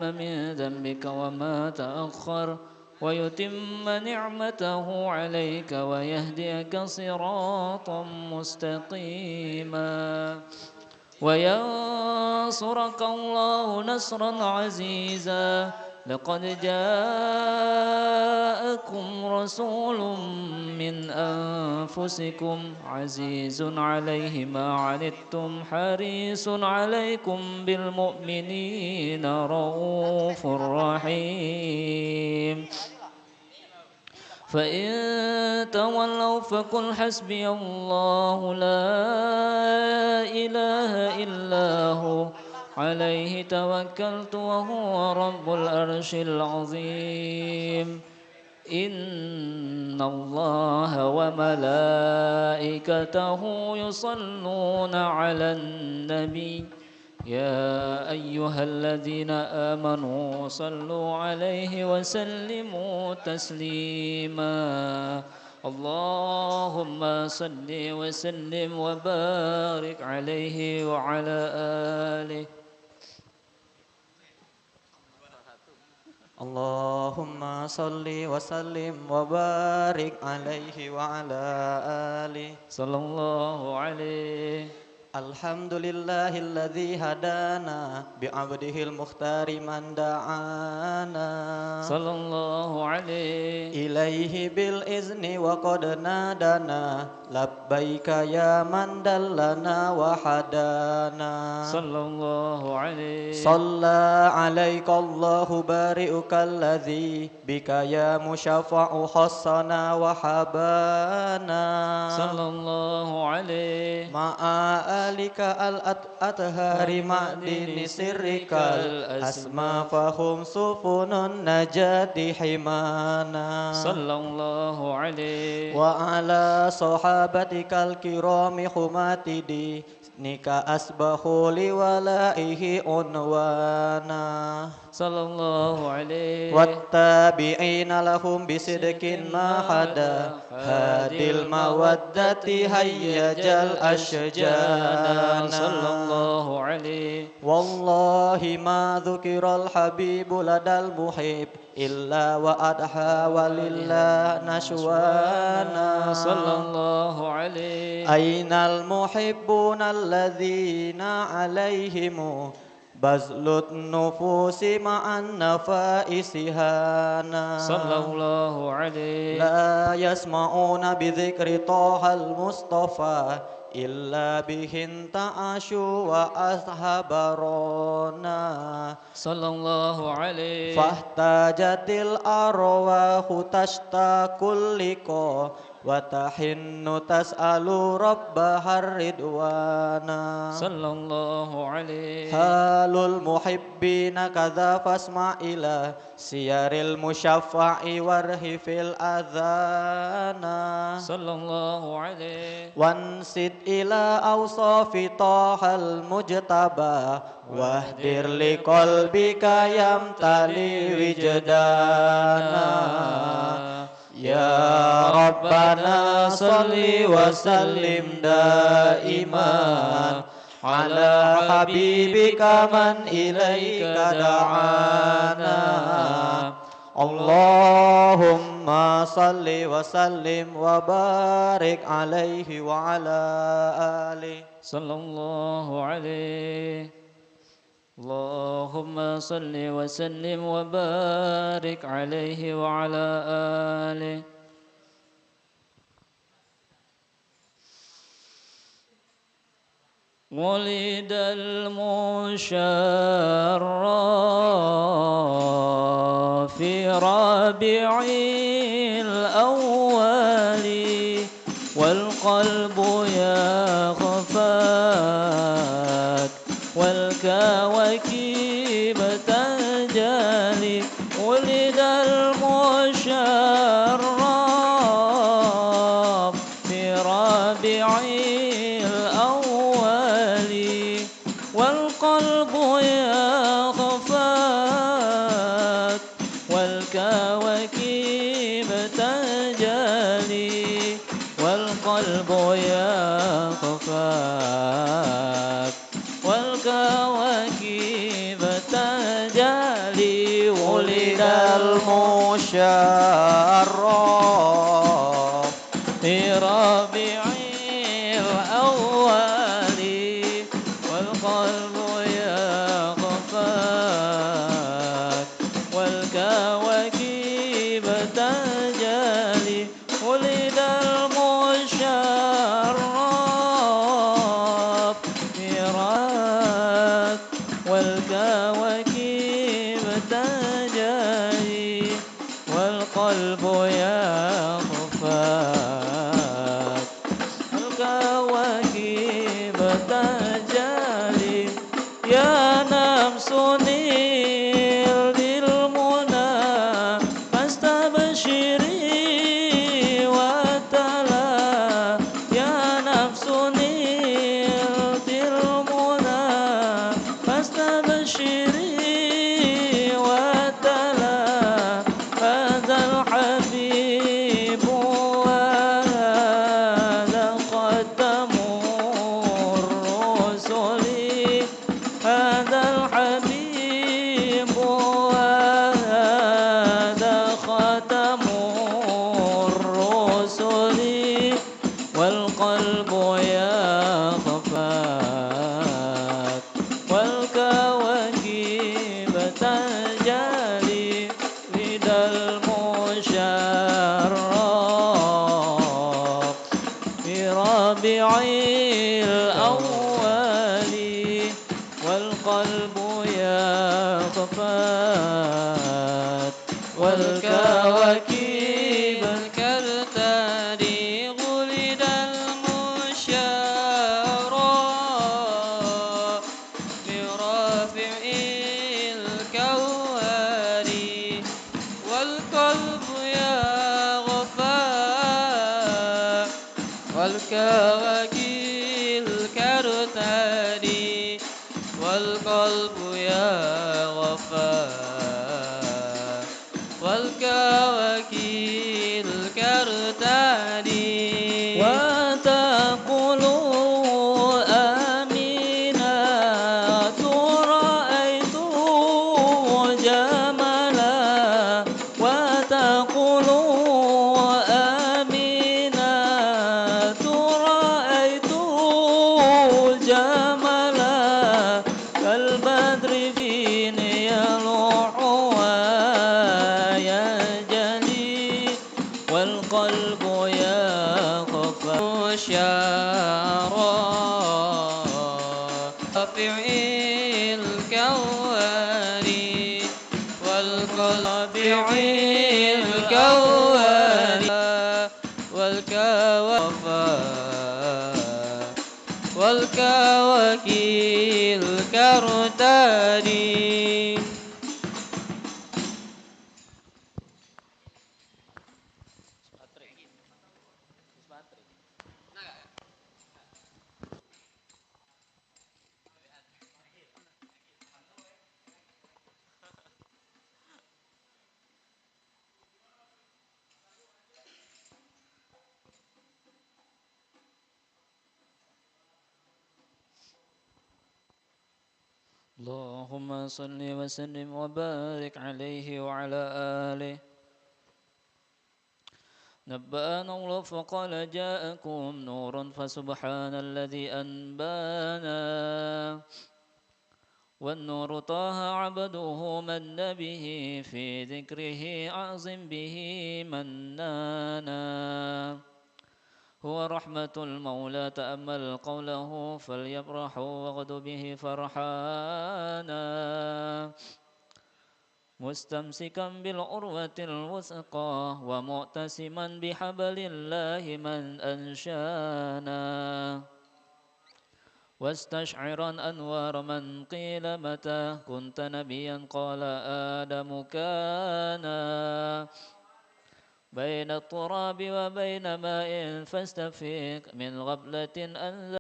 من ذنبك وما تأخر ويتم نعمته عليك ويهديك صراطا مستقيما وينصرك الله نصرا عزيزا لقد جاءكم رسول من أنفسكم عزيز عليه ما عنتم حريص عليكم بالمؤمنين رؤوف رحيم فإن تولوا فقل حسبي الله لا إله إلا هو عليه توكلت وهو رب العرش العظيم إن الله وملائكته يصلون على النبي يا أيها الذين آمنوا صلوا عليه وسلموا تسليما اللهم صل وسلم وبارك عليه وعلى آله اللهم صل وسلم وبارك عليه وعلى آله صلى الله عليه الحمد لله الذي هدانا بعبده المختار من دعانا صلى الله عليه إليه بالإذن وقد نادنا لبيك يا من دلنا وحدانا صلى الله عليه صلى عليك الله بارئك الذي بك يا مشفع خصنا وحبانا صلى الله عليه مع آلك الأطهار معدن سرك الأسمى فهم سفن النجاة حمانا صلى الله عليه وعلى صحابتك الكرام حماة دينك أسبحوا لولائه عنوانا صلى الله عليه والتابعين لهم بصدق ما حدا هادي المودة هيج الأشجان صلى الله عليه والله ما ذكر الحبيب لدى المحب إلا وأضحى ولله نشوانا صلى الله عليه أين المحبون الذين عليهم بذل النفوس مع النفائس هانا صلى الله عليه لا يسمعون بذكر طه المصطفى إلا به انتعشوا وأصحبرونا صلى الله عليه فاحتاجت الأرواح تشتاق اللقاء وتحن تسأل ربها الرضوانا صلى الله عليه حال المحبين كذا فاسمع إلى سير المشفع وارهف الأذان صلى الله عليه وانسد إلى أوصاف طه المجتبى واهدر لقلبك يمتلي وجدانا يا ربنا صل وسلم دائما على حبيبك من إليك دعانا اللهم صل وسلم وبارك عليه وعلى آله صلى الله عليه اللهم صل وسلم وبارك عليه وعلى آله ولد المشرف في ربيع الأول والقلب يخفاك والكواكب تنجلي ولد المشرف في ربيع الأول والقلب يخفاك والكواكب تنجلي والقلب يخفاك والكواكب تنجلي ولد المشرف في ربيع الأول والقلب يخفاك والكواكب تجلي ولد المشرف في راك والكواكب تجلي والقلب يخفاك الكواكب تجلي يا نفس نيل المنى فاستبشري وتلا يا نفس نيل المنى فاستبشري وتلا هذا الحبيب وهذا ختم الرسل هذا الحبيب وهذا ختم الرسل والقلب يخفاك والكواكب تجلي لدى المشرف في ربيع الأول والقلب يخفاك والكواكب كالتالي ولد المشرف برافع الكوارث والقلب يغفى والكواكب كالتالي والقلب يغفى والكواكب كالتالي وتقولوا آمنة رأيت جمالا وتقولوا آمنة رأيت جمالا كالبدر فين يلوح ويجلي والقلب يخفى شارا رافع الكوارث والقلب الكوارث والكواكب كالتالي اللهم صل وسلم وبارك عليه وعلى آله نبأنا الله فقال جاءكم نور فسبحان الذي أنبانا والنور طه عبده من به في ذكره أعظم به منانا هو رحمة المولى تأمل قوله فليفرحوا وغد به فرحانا مستمسكا بالعروة الوثقى ومعتصما بحبل الله من أنشانا واستشعرا أنوار من قيل متى كنت نبيا قال آدم كان بين التراب وبين ماء فاستفيق من غفلة أنزل